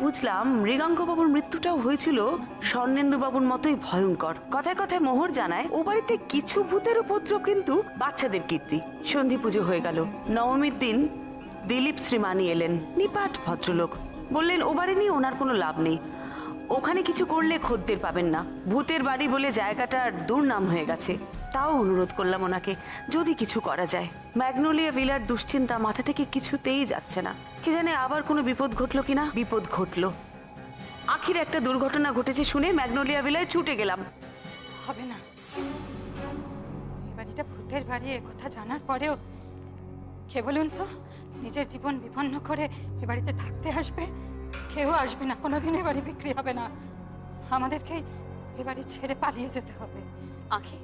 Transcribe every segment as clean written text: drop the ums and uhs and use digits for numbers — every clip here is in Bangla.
বুঝলাম মৃগাঙ্কবাবুর মৃত্যুটাও হয়েছিল স্বর্ণেন্দুবাবুর মতোই ভয়ঙ্কর। কথায় কথায় মোহর জানায় ও বাড়িতে কিছু ভূতের উপদ্রব কিন্তু বাচ্চাদের কীর্তি। সন্ধি পুজো হয়ে গেল। নবমীর দিন দিলীপ শ্রীমানি এলেন, নিপাট ভদ্রলোক। বললেন ও বাড়ি নিয়ে ওনার কোনো লাভ নেই, ওখানে কিছু করলে খদ্দের পাবেন না। ভূতের বাড়ি বলে জায়গাটার দুর্নাম হয়ে গেছে। তাও অনুরোধ করলাম ওনাকে যদি কিছু করা যায়। ম্যাগনোলিয়া ভিলার দুশ্চিন্তা মাথা থেকে কিছুতেই যাচ্ছে না। কি জানে আবার কোনো বিপদ ঘটলো কিনা। বিপদ ঘটলো। আখির একটা দুর্ঘটনা ঘটেছে শুনে ম্যাগনোলিয়া ভিলায় ছুটে গেলাম। হবে না, এ বাড়িটা ভূতের বাড়ি কথা জানার পরেও কে বলুন তো নিজের জীবন বিপন্ন করে এ বাড়িতে থাকতে আসবে? কেউ আসবে না, কোনোদিন এ বাড়ি বিক্রি হবে না। আমাদেরকে এ বাড়ি ছেড়ে পালিয়ে যেতে হবে। আখি,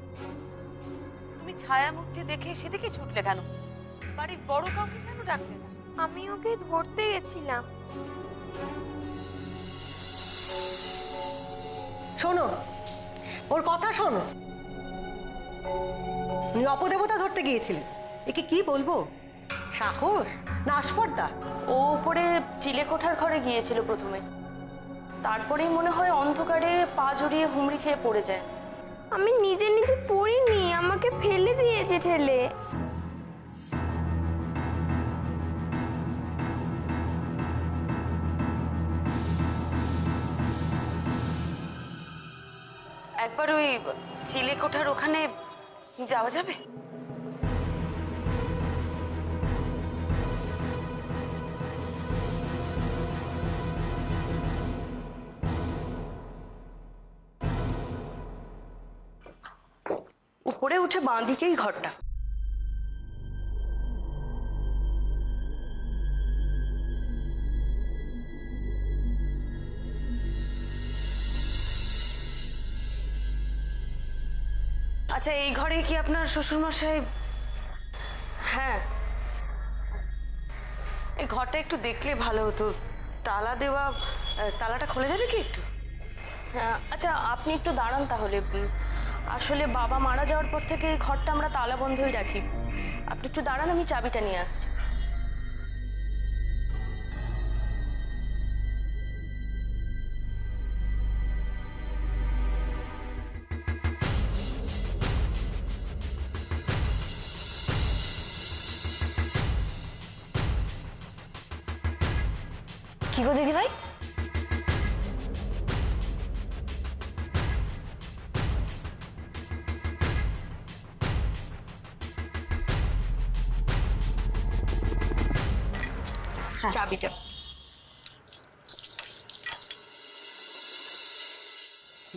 তুমি ছায়ামূর্তি দেখে সেদিকে ছুটলে কেন? বাড়ির বড় কাউকে কেন ডাকলে না? আমি ওকে ধরতে গেছিলাম। শোনো, ওর কথা শোনো। তুমি অপদেবতা ধরতে গিয়েছিলে, একে কি বলবো? সাহস না আস্পর্ধা? ও উপরে চিলেকোঠার ঘরে গিয়েছিল প্রথমে, তারপরেই মনে হয় অন্ধকারে পা জড়িয়ে হুমড়ি খেয়ে পড়ে যায়। আমি নিজে নিজে পড়িনি, আমাকে ফেলে দিয়েছে ঠেলে। একবার ওই চিলেকোঠার ওখানে যাওয়া যাবে? উপরে উঠে বাঁ দিকেই ঘরটা। আচ্ছা, এই ঘরে কি আপনার শ্বশুরমশাই? হ্যাঁ। এই ঘরটা একটু দেখলে ভালো হতো। তালা দেওয়া, তালাটা খুলে যাবে কি একটু? আচ্ছা, আপনি একটু দাঁড়ান তাহলে। আসলে বাবা মারা যাওয়ার পর থেকে এই ঘরটা আমরা তালা বন্ধই রাখি। আপনি একটু দাঁড়ান, আমি চাবিটা নিয়ে আসছি। কি গো দিদি ভাই, চাবিটা।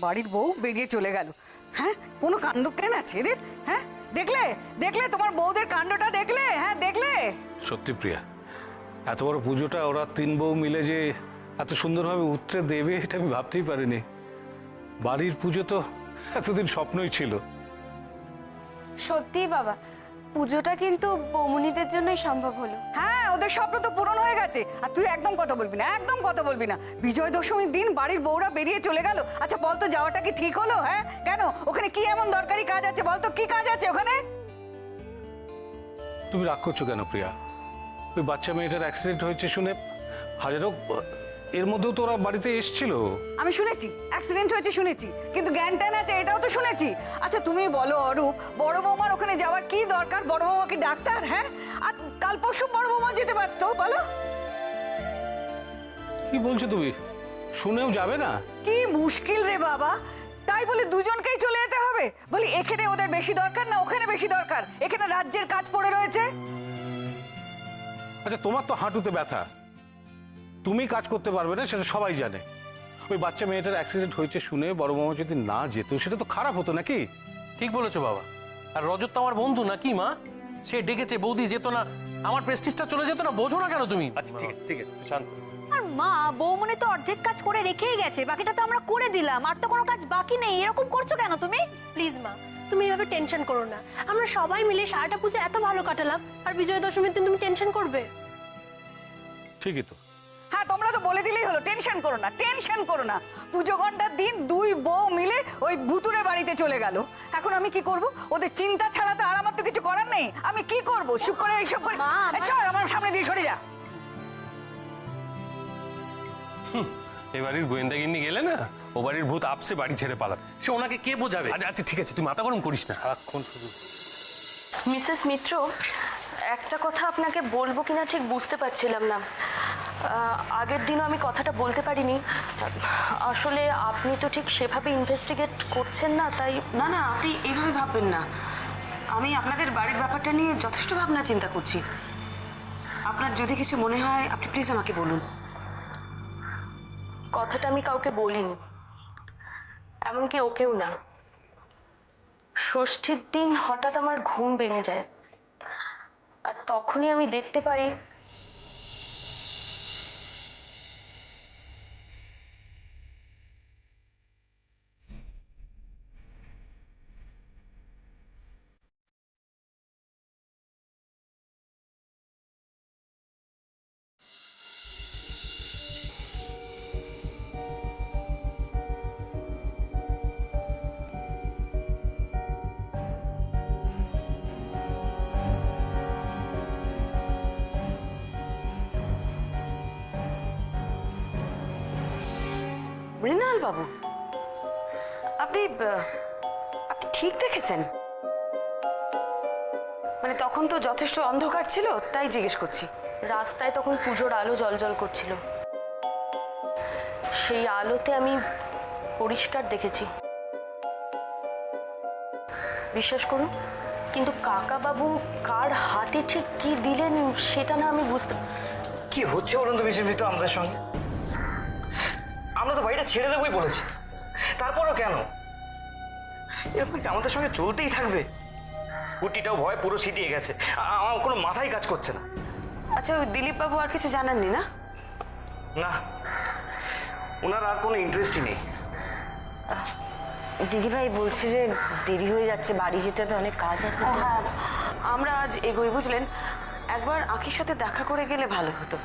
বাড়ির বউ বেরিয়ে চলে গেল। হ্যাঁ, কোনো কাণ্ড কেন আছে এদের? হ্যাঁ, দেখলে দেখলে তোমার বউদের কাণ্ডটা দেখলে? হ্যাঁ দেখলে? সত্যি প্রিয়া, এত বড় পুজোটা ওরা তিন বউ মিলে যে এত সুন্দরভাবে উতরে দেবে এটা আমি ভাবতেই পারিনি। বাড়ির পুজো তো এতদিন স্বপ্নই ছিল। সত্যি বাবা, পুজোটা কিন্তু বৌমনিদের জন্যই সম্ভব হলো। হ্যাঁ, ওদের স্বপ্ন তো পূরণ হয়ে গেছে। আর তুই একদম কথা বলবি না, একদম কথা বলবি না। বিজয় দশমীর দিন বাড়ির বউরা বেরিয়ে চলে গেল। আচ্ছা বলতো, যাওয়াটা কি ঠিক হলো? হ্যাঁ, কেন? ওখানে কি এমন দরকারি কাজ আছে বলতো? কি কাজ আছে ওখানে? তুমি রাগ করছো কেন প্রিয়া? ওই বাচ্চা মেয়েটার অ্যাক্সিডেন্ট হয়েছে শুনে হাজারো, এর মধ্যেও তো ওরা বাড়িতে এসেছিল। আমি শুনেছি অ্যাক্সিডেন্ট হয়েছে, শুনেছি, কিন্তু জ্ঞান ট্যান আছে এটাও তো শুনেছি। আচ্ছা তুমি বলো অরূপ, বড় বৌমার ওখানে যাওয়ার কি দরকার? বড় বৌমা কি ডাক্তার? হ্যাঁ, আর কাল পরশু বড় বৌমা যেতে পারতো, বলো। কি বলছো তুমি? শুনেও যাবে না? কি মুশকিল রে বাবা, তাই বলে দুজনকেই চলে যেতে হবে? বলি এখানে ওদের বেশি দরকার না ওখানে বেশি দরকার? এখানে রাজ্যের কাজ পড়ে রয়েছে। আচ্ছা, তোমার তো হাঁটুতে ব্যথা, তুমি কাজ করতে পারবে না সেটা সবাই জানে। ওই বাচ্চা মেয়েটার অ্যাক্সিডেন্ট হয়েছে শুনে বড় মামা যদি না যেত সেটা তো খারাপ হতো নাকি? ঠিক বলেছো বাবা। আর রজত তো আমার বন্ধু নাকি মা? সে ডেকেছে, বৌদি যেত না, আমার প্রেস্টিজটা চলে যেত না। বোঝো না কেন তুমি? আচ্ছা ঠিক আছে, ঠিক আছে, শান্ত। আর মা, বৌমনি তো অর্ধেক কাজ করে রেখেই গেছে, বাকিটা তো আমরা করে দিলাম, আর তো কোনো কাজ বাকি নেই। এরকম করছো কেন তুমি? প্লিজ মা, তুমি এভাবে টেনশন করো না। আমরা সবাই মিলে সারাটা পুজো এত ভালো কাটালাম, আর বিজয়া দশমীর দিন তুমি টেনশন করবে? ঠিকই তো। হ্যাঁ, তোমরা তো বলে দিলেই হলো, টেনশন করো না, টেনশন করো না। পুজো ঘন্টার দিন দুই বউ মিলে ওই ভুতুরে বাড়িতে চলে গেল। এখন আমি কি করব? ওদের চিন্তা ছাড়া তো আর আমার তো কিছু করার নেই। আমি কি করব? সুখ করে এইসব করে? চল আমার সামনে দিয়ে সরে যা। এ বাড়ির গোয়েন্দাগিন্নি গেলে না ও বাড়ির ভূত আপসে বাড়ি ছেড়ে পালাবে। সে ওনাকে কে বোঝাবে? আচ্ছা আচ্ছা ঠিক আছে, তুই মাথা গরম করিস না, সারাক্ষণ শুধু। মিসেস মিত্র, একটা কথা আপনাকে বলবো কিনা ঠিক বুঝতে পারছিলাম না। আগের দিনও আমি কথাটা বলতে পারিনি। আসলে আপনি তো ঠিক সেভাবে ইনভেস্টিগেট করছেন না, তাই। না না, আপনি এইভাবে ভাববেন না। আমি আপনাদের বাড়ির ব্যাপারটা নিয়ে যথেষ্ট ভাবনা চিন্তা করছি। আপনার যদি কিছু মনে হয় আপনি প্লিজ আমাকে বলুন। কথাটা আমি কাউকে বলিনি, এমনকি ওকেও না। ষষ্ঠীর দিন হঠাৎ আমার ঘুম ভেঙে যায়, আর তখনই আমি দেখতে পাই মৃণাল বাবু, আপনি আপনি ঠিক দেখেছেন? মানে তখন তো যথেষ্ট অন্ধকার ছিল, তাই জিজ্ঞেস করছি। রাস্তায় তখন পুজোর আলো জ্বলজ্বল করছিল, সেই আলোতে আমি পরিষ্কার দেখেছি। বিশ্বাস করুন, কিন্তু কাকাবাবু কার হাতে ঠিক কি দিলেন সেটা না আমি বুঝতে। কি হচ্ছে বলুন তো মিসেস মিত্র আমাদের সঙ্গে? আমরা তো বাড়িটা ছেড়ে দেবই বলেছি, তারপরও কেন এরকম কি আমাদের সঙ্গে চলতেই থাকবে? কুটিটাও ভয় পুরো ছিটিয়ে গেছে, আমার কোনো মাথায় কাজ করছে না। আচ্ছা, ওই দিলীপ বাবু আর কিছু জানাননি না? না, ওনার আর কোনো ইন্টারেস্টই নেই। দিদিভাই বলছে যে দেরি হয়ে যাচ্ছে, বাড়ি যেতে হবে, অনেক কাজ আছে। হ্যাঁ, আমরা আজ এগোই, বুঝলেন? একবার আঁখির সাথে দেখা করে গেলে ভালো হতো।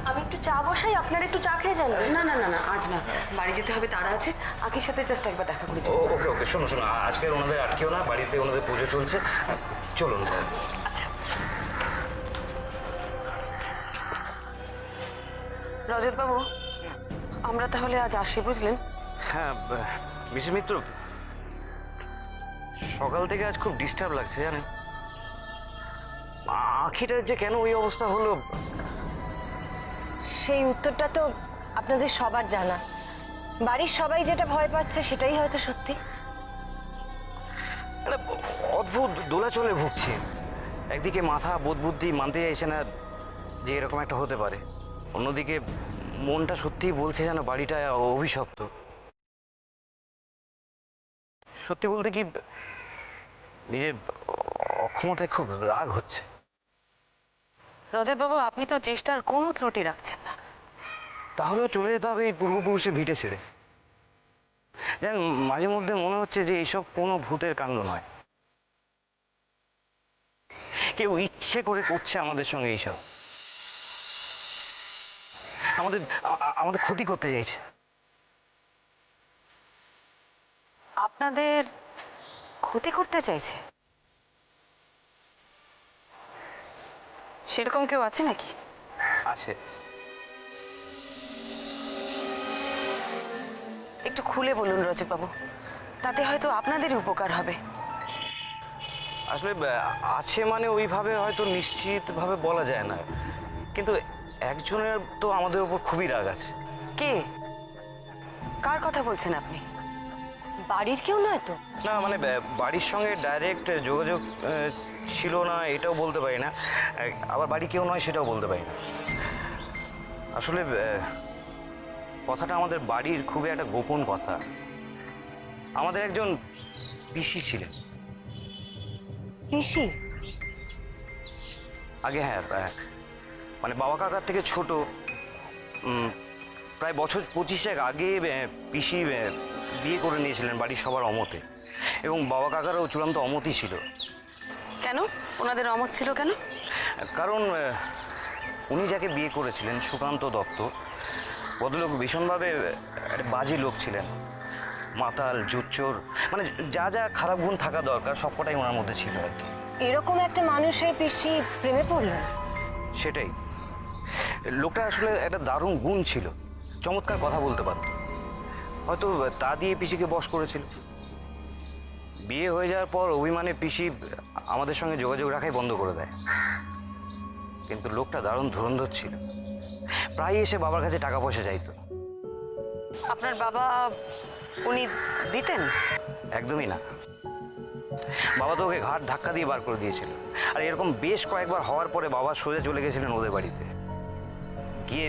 আমি একটু চা বসাই, আপনারা একটু চা খেয়ে যান। না না না না, আজ না, বাড়ি যেতে হবে, তাড়া আছে। আঁখির সাথে জাস্ট একবার দেখা করে চলে যাবো। ওকে ওকে, শোনো শোনো, আজকে ওনাদের আটকেও না, বাড়িতে ওনাদের পুজো চলছে, চলুন। আচ্ছা, রজত বাবু, আমরা তাহলে আজ আসি, বুঝলেন? হ্যাঁ মিসেস মিত্র, সকাল থেকে আজ খুব ডিস্টার্ব লাগছে জানেন। আঁখিটার যে কেন ওই অবস্থা হলো, সেই উত্তরটা তো আপনাদের সবার জানা। বাড়ির সবাই যেটা ভয় পাচ্ছে সেটাই হয়তো সত্যি। একটা অদ্ভুত দোলাচলে ভুগছি। একদিকে মাথা বোধ বুদ্ধি মানতে চাইছে না যে এরকম একটা হতে পারে, অন্যদিকে মনটা সত্যিই বলছে যেন বাড়িটা অভিশপ্ত। সত্যি বলতে কি, নিজের অক্ষমতায় খুব রাগ হচ্ছে। রজত বাবু, আপনি তো চেষ্টার কোনো ত্রুটি রাখছেন না। তাহলেও চলে যেতে হবে এই পূর্বপুরুষের ভিটে ছেড়ে। যেন মাঝে মধ্যে মনে হচ্ছে যে এইসব কোনো ভূতের কাণ্ড নয়, কেউ ইচ্ছে করে করছে আমাদের সঙ্গে এইসব, আমাদের আমাদের ক্ষতি করতে চাইছে। আপনাদের ক্ষতি করতে চাইছে? সেরকম কেউ আছে নাকি? আছে। একটু খুলে বলুন রজত বাবু, তাতে হয়তো আপনাদেরই উপকার হবে। আসলে আছে মানে ওইভাবে হয়তো নিশ্চিতভাবে বলা যায় না, কিন্তু একজনের তো আমাদের উপর খুবই রাগ আছে। কে? কার কথা বলছেন আপনি? বাড়ির কেউ নয় তো? না মানে বাড়ির সঙ্গে ডাইরেক্ট যোগাযোগ ছিল না এটাও বলতে পারি না, আবার বাড়ি কেউ নয় সেটাও বলতে পারি না। আসলে কথাটা আমাদের বাড়ির খুবই একটা গোপন কথা। আমাদের একজন পিসি ছিলেন। পিসি? আগে হ্যাঁ, মানে বাবা কাকার থেকে ছোট, প্রায় বছর 25 আগে পিসি বিয়ে করে নিয়েছিলেন বাড়ির সবার অমতে, এবং বাবা কাকারও চূড়ান্ত অমতই ছিল। কেন ওনাদের অমত ছিল কেন? কারণ উনি যাকে বিয়ে করেছিলেন সুকান্ত দত্ত, ভদ্রলোক ভীষণভাবে একটা বাজে লোক ছিলেন, মাতাল, জুচ্চোর, মানে যা যা খারাপ গুণ থাকা দরকার সবকটাই ওনার মধ্যে ছিল আর কি। এরকম একটা মানুষের পিসি প্রেমে পড়লেন? সেটাই, লোকটা আসলে একটা দারুণ গুণ ছিল, চমৎকার কথা বলতে পারতো, হয়তো তা দিয়ে পিসিকে বশ করেছিল। বিয়ে হয়ে যাওয়ার পর অভিমানে পিসি আমাদের সঙ্গে যোগাযোগ রাখাই বন্ধ করে দেয়। কিন্তু লোকটা দারুণ ধুরন্ধর ছিল, প্রায় এসে বাবার কাছে টাকা পয়সা চাইতো। আপনার বাবা উনি দিতেন? একদমই না, বাবা তো ওকে ঘাট ধাক্কা দিয়ে বার করে দিয়েছিল। আর এরকম বেশ কয়েকবার হওয়ার পরে বাবা সোজা চলে গেছিলেন ওদের বাড়িতে, গিয়ে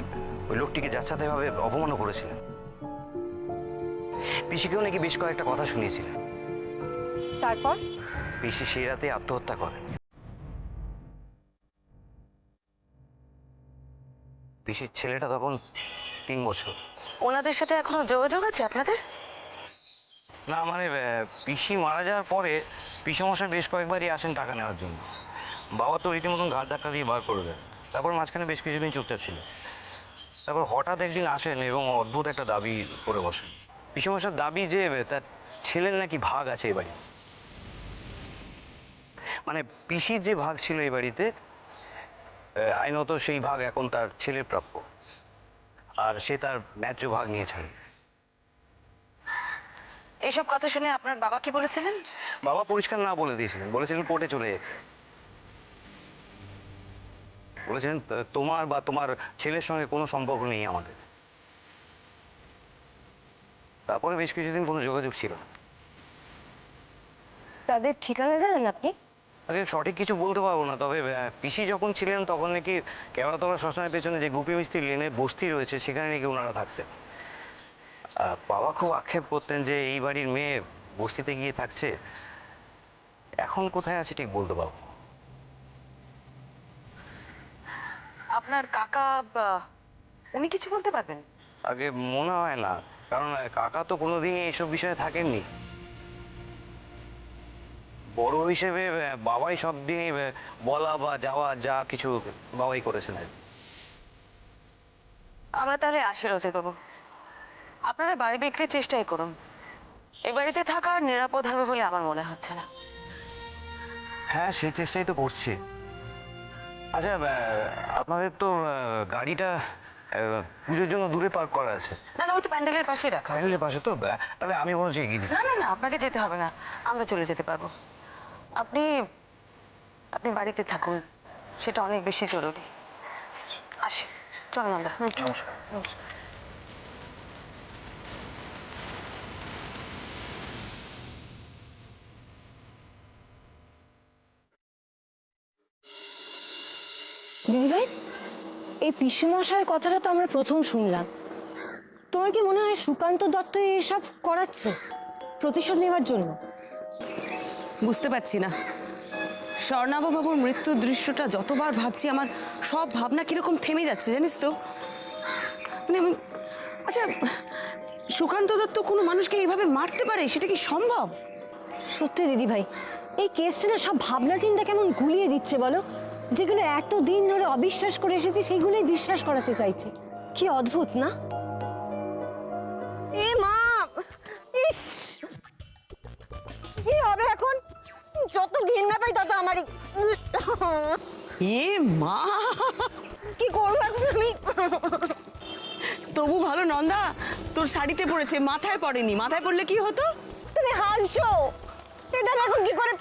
ওই লোকটিকে যাচ্ছাতাইভাবে অপমানও করেছিলেন। পিসিকেও নাকি বেশ কয়েকটা কথা শুনিয়েছিলেন। তারপর পিসি সেই রাতে আত্মহত্যা করেন। পিসির ছেলেটা তখন 3 বছর। ওনাদের সাথে এখনো যোগাযোগ আছে আপনাদের? না মানে পিসি মারা যাওয়ার পরে পিসমশাই বেশ কয়েকবারই আসেন টাকা নেওয়ার জন্য। বাবা তো রীতিমতন ঘাট ধাক্কা দিয়ে বার করে দেন। তারপর মাঝখানে বেশ কিছুদিন চুপচাপ ছিল। তারপর হঠাৎ একদিন আসেন এবং অদ্ভুত একটা দাবি করে বসেন। পিসমশার দাবি যে তার ছেলের নাকি ভাগ আছে এই বাড়ি, মানে পিসির যে ভাগ ছিল এই বাড়িতে আইনত সেই ভাগ এখন তার ছেলের প্রাপ্য, আর সে তার ন্যায্য ভাগ নিয়ে ছাড়ে। এইসব কথা শুনে আপনার বাবা কি বলেছিলেন? বাবা পরিষ্কার না বলে দিয়েছিলেন, বলেছিলেন কোর্টে চলে যেতে। বলেছিলেন তোমার বা তোমার ছেলের সঙ্গে কোনো সম্পর্ক নেই আমাদের। তারপরে বেশ কিছুদিন কোনো যোগাযোগ ছিল না। তাদের ঠিকানা জানেন আপনি? আগে সঠিক কিছু বলতে পারবো না, তবে পিসি যখন ছিলেন তখন নাকি কেওড়াতলা শ্মশানের পেছনে যে গুপি মিস্ত্রি লেনের বস্তি রয়েছে সেখানে নাকি ওনারা থাকতেন। বাবা খুব আক্ষেপ করতেন যে এই বাড়ির মেয়ে বস্তিতে গিয়ে থাকছে, এখন কোথায় আছে ঠিক বলতে পারবো। আপনার কাকা উনি কিছু বলতে পারবেন? আগে মনে হয় না, কারণ কাকা তো কোনোদিনই এইসব বিষয়ে থাকেননি। বড় হিসেবে বাবাই সব দিনই বলা বা যাওয়া যা কিছু বাবাই করেছেন। আমরা তাহলে আসি রচিতবাবু, আপনারা বাড়ি বিক্রির চেষ্টাই করুন। এই বাড়িতে থাকা নিরাপদ হবে বলে আমার মনে হচ্ছে না। হ্যাঁ সেই চেষ্টাই তো করছি। আচ্ছা আপনাদের তো গাড়িটা পুজোর জন্য দূরে পার্ক করা আছে? না না, ওই তো প্যান্ডেলের পাশেই রাখা আছে। প্যান্ডেলের পাশে তো, তাহলে আমি বলছি এগিয়ে দিই। না না না, আপনাকে যেতে হবে না, আমরা চলে যেতে পারবো। আপনি আপনি বাড়িতে থাকুন, সেটা অনেক বেশি জরুরি। আসি, চলুন আমরা। দিদিভাই, এই পিসুমশাইয়ের কথাটা তো আমরা প্রথম শুনলাম। তোমার কি মনে হয় সুকান্ত দত্ত এসব করাচ্ছে প্রতিশোধ নেওয়ার জন্য? বুঝতে পারছি না, স্বর্ণাববাবুর মৃত্যুর দৃশ্যটা যতবার ভাবছি আমার সব ভাবনা কিরকম থেমে যাচ্ছে জানিস তো। মানে আচ্ছা, সুকান্ত দত্ত কোনো মানুষকে এইভাবে মারতে পারে? সেটা কি সম্ভব? সত্যি দিদিভাই, এই কেসটা না সব ভাবনা চিন্তা কেমন গুলিয়ে দিচ্ছে বলো। যেগুলো এতদিন ধরে অবিশ্বাস করে এসেছি সেগুলোই বিশ্বাস করাতে চাইছে। কি অদ্ভুত না? এ মা, ইস কি হবে এখন? যত ঘৃণা পাই তত আমারই। এ মা, কি করবো এখন আমি? তবু ভালো নন্দা তোর শাড়িতে পড়েছে, মাথায় পড়েনি। মাথায় পড়লে কি হতো? তুমি হাসছো, এটা আমি এখন কি করে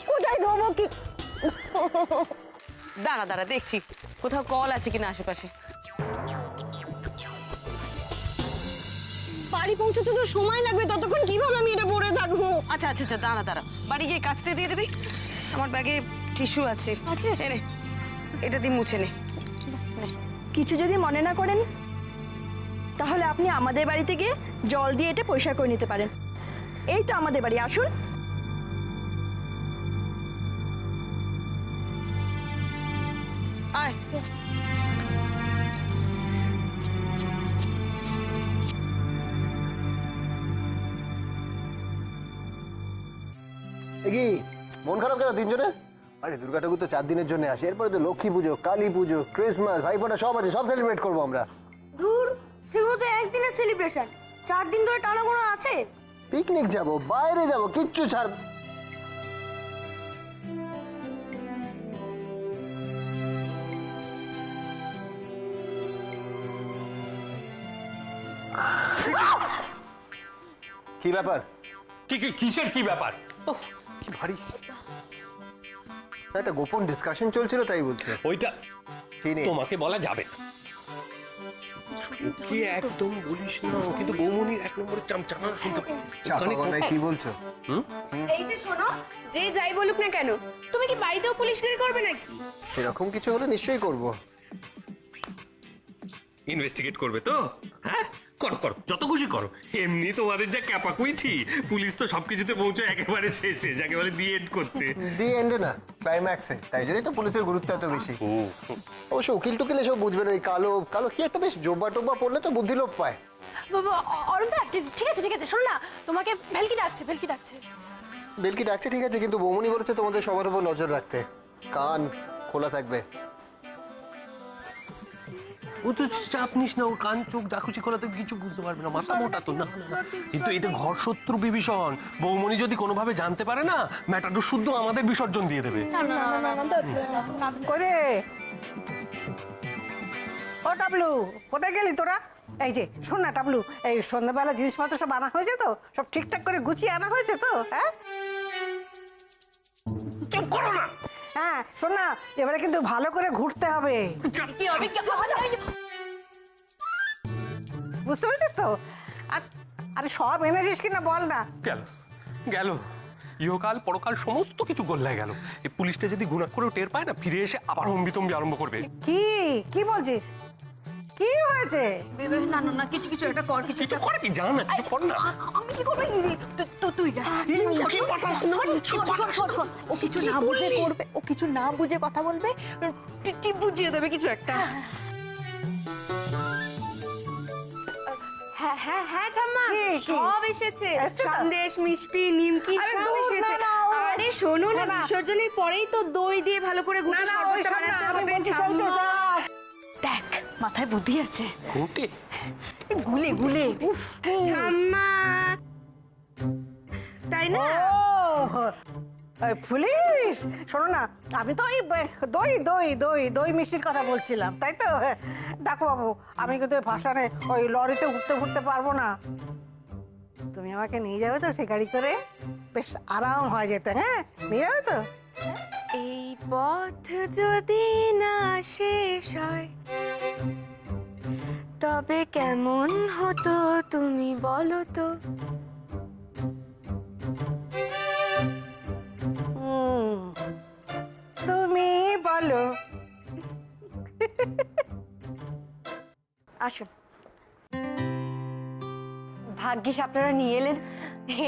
কোথায় ধোবো? কি দাঁড়া দাঁড়া, দেখছি কোথাও কল আছে কিনা আশেপাশে। বাড়ি পৌঁছতে তো সময় লাগবে, ততক্ষণ কিভাবে আমি এটা পরে থাকবো? আচ্ছা আচ্ছা আচ্ছা, দাঁড়া দাঁড়া, বাড়ি গিয়ে কাচতে দিয়ে দিবি। আমার ব্যাগে টিস্যু আছে। আছে? এনে এটা দিয়ে মুছে নে। কিছু যদি মনে না করেন তাহলে আপনি আমাদের বাড়িতে গিয়ে জল দিয়ে এটা পরিষ্কার করে নিতে পারেন। এই তো আমাদের বাড়ি, আসুন। আয়। কি মন খারাপ কেন তিনজনে? আরে দুর্গা ঠাকুর তো 4 দিনের জন্য আসে, এরপরে তো লক্ষ্মী পুজো, কালী পুজো, ক্রিসমাস, ভাইফোঁটা সব আছে, সব সেলিব্রেট করবো আমরা। দূর, সেগুলো তো একদিনের সেলিব্রেশন, 4 দিন ধরে টানা কোনো আছে। পিকনিক যাব, বাইরে যাব, কিচ্ছু ছাড়। কি ব্যাপার? কিসের কি ব্যাপার? ওহ, কি ভারী। একটা গোপন ডিসকাশন চলছিল তাই বলছে। ওইটা কি নেই? তোমাকে বলা যাবে না। তুই একদম বলিস না, কিন্তু বৌমনির এক নম্বরে চামচানা শুনতে পাই। চাপা গলায় কি বলছো? এই যে শোনো, যে যাই বলুক না কেন, তুমি কি বাড়িতেও পুলিশগিরি করবে নাকি? সেরকম কিছু হলে নিশ্চয়ই করব। ইনভেস্টিগেট করবে তো? হ্যাঁ, করো করো, যত খুশি করো। এমনি তোমাদের যা ক্যাপাকুইথি, পুলিশ তো সবকিছুতে পৌঁছায় একেবারে শেষে, যাকে বলে দি এন্ড করতে। দি এন্ডে না, ক্লাইম্যাক্সে। তাই জন্যই তো পুলিশের গুরুত্ব এত বেশি। অবশ্য উকিল টুকিল এসব বুঝবে না। এই কালো কালো কি একটা বেশ জোব্বা টোব্বা পড়লে তো বুদ্ধি লোপ পায়। বাবা অরুণদা, ঠিক আছে ঠিক আছে, শোনো না, তোমাকে ভেলকি ডাকছে, ভেলকি ডাকছে। বেলকি ডাকছে ঠিক আছে, কিন্তু বৌমনি বলেছে তোমাদের সবার উপর নজর রাখতে, কান খোলা থাকবে। ও তো চাপ নিস না, ওর কান চোখ যা খুশি খোলা, তো কিছু বুঝতে পারবে না, মাথা মোটা তো না। কিন্তু এটা ঘর শত্রু বিভীষণ, বৌমনি যদি কোনোভাবে জানতে পারে না, ম্যাটারটা শুদ্ধ আমাদের বিসর্জন দিয়ে দেবে। করে ও টাবলু, কোথায় গেলি তোরা? এই যে শোন না টাবলু, এই সন্ধ্যাবেলা জিনিসপত্র সব আনা হয়েছে তো? সব ঠিকঠাক করে গুছিয়ে আনা হয়েছে তো? হ্যাঁ চুপ করো না। হ্যাঁ শোন না, এবারে কিন্তু ভালো করে ঘুরতে হবে। কি হবে কি হবে? বুঝতে পেরেছিস তো? আরে সব এনেছিস কিনা বল না। গেল গেল, ইহকাল পরকাল সমস্ত কিছু গোল্লায় গেল। এই পুলিশটা যদি গুণা করেও টের পায় না, ফিরে এসে আবার হম্বিতম্বি আরম্ভ করবে। কি কি বলছিস? কি হয়েছে? না না না, কিছু একটা কর, কিছু করে কি, জানা না, কিছু কর না। আমি কি করব? তুই যা। ওকে পাঠাস না। শোন, ও কিছু না বুঝে করবে, ও কিছু না বুঝে কথা বলবে, টিপ বুঝিয়ে দেবে কিছু একটা। হ্যাঁ হ্যাঁ হ্যাঁ ঠাম্মা, সব এসেছে, সন্দেশ, মিষ্টি, নিমকি সব এসেছে। আরে শোনো না, বিসর্জনের পরেই তো দই দিয়ে ভালো করে গুলে শরবতটা বানাতে হবে ঠাম্মা। দেখ, মাথায় বুদ্ধি আছে। ঘুটে গুলে গুলে ঠাম্মা, তাই না? পুলিশ শোনো না, আমি তো ওই দই দই দই দই মিষ্টির কথা বলছিলাম, তাই তো? দেখো বাবু, আমি কিন্তু ভাসানে ওই লরিতে উঠতে পারবো না। তুমি আমাকে নিয়ে যাবে তো সে গাড়ি করে? বেশ আরাম হয়ে যেতে। হ্যাঁ, নিয়ে যাবে তো? এই পথ যদি না শেষ হয়, তবে কেমন হতো তুমি বলো তো? তুমি বলো। আসুন। ভাগ্যিস আপনারা নিয়ে এলেন।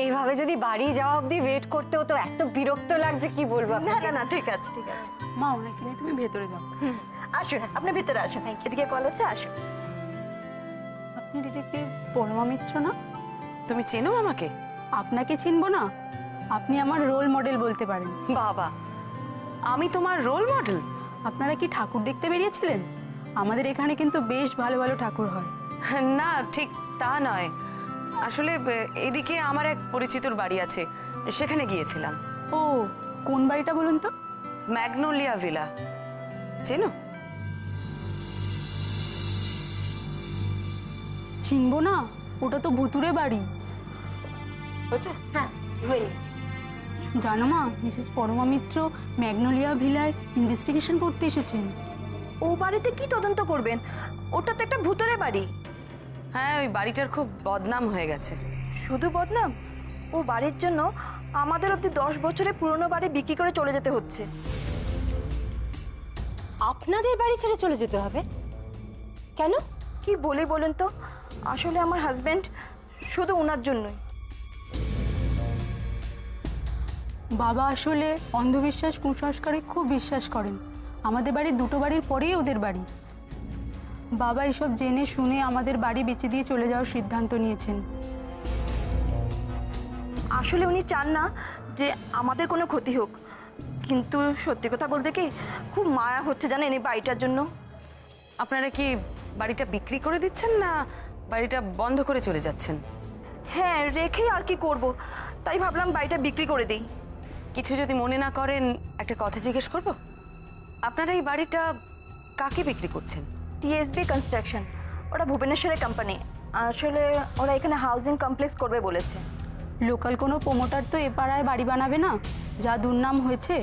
এইভাবে যদি বাড়ি যাওয়া অবধি ওয়েট করতে হতো, এত বিরক্ত লাগছে কি বলবো। না না না, ঠিক আছে ঠিক আছে। মা, ওনাকে নিয়ে তুমি ভেতরে যাও। আসুন, আপনি ভিতরে আসুন। এদিকে কল আছে, আসুন। আপনি ডিটেকটিভ পরমা মিত্র না? তুমি চেনো আমাকে? আপনাকে চিনবো না? আপনি আমার রোল মডেল বলতে পারেন। বাবা, আমি তোমার রোল মডেল? আপনারা কি ঠাকুর দেখতে বেরিয়েছিলেন? আমাদের এখানে কিন্তু বেশ ভালো ভালো ঠাকুর হয়। না, ঠিক তা নয়। আসলে এদিকে আমার এক পরিচিতর বাড়ি আছে, সেখানে গিয়েছিলাম। ও, কোন বাড়িটা বলুন তো? ম্যাগনোলিয়া ভিলা, চেনো? চিনবো না? ওটা তো ভুতুরে বাড়ি। হ্যাঁ, ধুয়ে নিচ্ছি। জানো মা, মিসেস পরমা মিত্র ম্যাগনোলিয়া ভিলায় ইনভেস্টিগেশন করতে এসেছেন। ও বাড়িতে কি তদন্ত করবেন? ওটা তো একটা ভূতের বাড়ি। হ্যাঁ, ওই বাড়িটার খুব বদনাম হয়ে গেছে। শুধু বদনাম? ও বাড়ির জন্য আমাদের অবধি 10 বছরের পুরনো বাড়ি বিক্রি করে চলে যেতে হচ্ছে। আপনাদের বাড়ি ছেড়ে চলে যেতে হবে কেন? কি বলি বলেন তো, আসলে আমার হাজবেন্ড শুধু ওনার জন্যই। বাবা আসলে অন্ধবিশ্বাস, কুসংস্কারে খুব বিশ্বাস করেন। আমাদের বাড়ি দুটো বাড়ির পরেই ওদের বাড়ি। বাবা এসব জেনে শুনে আমাদের বাড়ি বেচে দিয়ে চলে যাওয়ার সিদ্ধান্ত নিয়েছেন। আসলে উনি চান না যে আমাদের কোনো ক্ষতি হোক, কিন্তু সত্যি কথা বলতে কি খুব মায়া হচ্ছে জানেন এই বাড়িটার জন্য। আপনারা কি বাড়িটা বিক্রি করে দিচ্ছেন, না বাড়িটা বন্ধ করে চলে যাচ্ছেন? হ্যাঁ, রেখেই আর কি করব, তাই ভাবলাম বাড়িটা বিক্রি করে দিই। কিছু যদি মনে না করেন, একটা কথা জিজ্ঞেস করব? আপনারা এই বাড়িটা কাকে বিক্রি করছেন? টিএসবি কনস্ট্রাকশন, ওরা ভুবনেশ্বরের কোম্পানি। আসলে ওরা এখানে হাউজিং কমপ্লেক্স করবে বলেছে। লোকাল কোনো প্রমোটার তো এ পাড়ায় বাড়ি বানাবে না, যা দুর্নাম হয়েছে।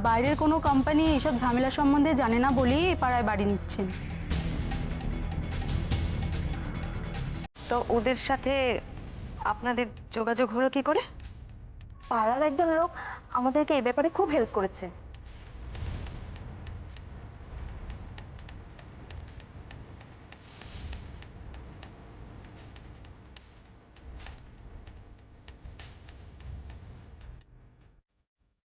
বাইরের কোনো কোম্পানি এইসব ঝামেলা সম্বন্ধে জানে না বলেই এ পাড়ায় বাড়ি নিচ্ছেন। তো ওদের সাথে আপনাদের যোগাযোগ হলো কি করে? পাড়ার একজন লোক আমাদেরকে এই ব্যাপারে খুব হেল্প করেছে।